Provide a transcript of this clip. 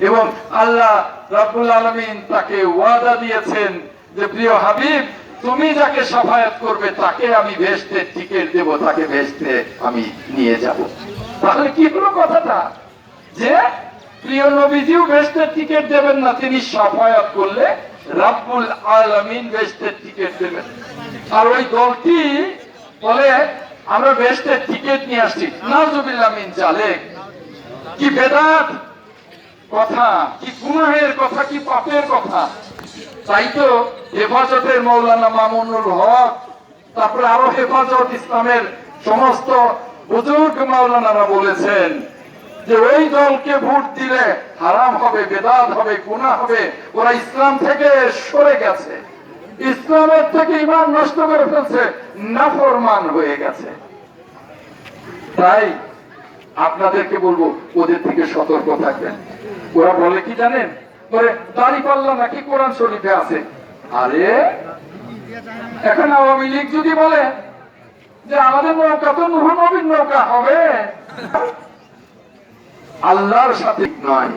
এবং আল্লাহ রাব্বুল আলামিন তাকে ওয়াদা দিয়েছেন যে প্রিয় হাবিব, তুমি যাকে শাফায়াত করবে তাকে আমি বেহেশতের টিকিট দেব, তাকে বেহেশতে আমি নিয়ে যাব। তাহলে কি হলো কথাটা, যে প্রিয় নবীজিও বেহেশতের টিকিট দেবেন না, তিনি শাফায়াত করলে রাব্বুল আলামিন বেহেশতের টিকিট দেবেন। আর ওই দলটি বলে আমরা বেহেশতের টিকিট নিয়ে আসছি, নাউজুবিল্লাহ মিন জালিক। কি বেদাত কথা, কি গুনাহের কথা, কি পাপের কথা। তাই তো হেফাজতের মৌলানা মামুনুল হক, তারপরে আরো হেফাজত ইসলামের সমস্ত বুজুর্গ মাওলানারা বলেছেন যে ওই দলকে ভোট দিলে হারাম হবে, বেদাত হবে, গুনাহ হবে, ওরা ইসলাম থেকে সরে গেছে, ইসলামের থেকে ঈমান নষ্ট করে ফেলছে, নাফরমান হয়ে গেছে। তাই আপনাদেরকে বলবো ওদের থেকে সতর্ক থাকবেন। ওরা বলে কি জানেন, বলে দাঁড়িপাল্লা নাকি কোরআন শরীফে আছে। আরে এখন আওয়ামী লীগ যদি বলে যে আমাদের নৌকা তো নূহ নবীর নৌকা হবে, আল্লাহর সাথে নয়।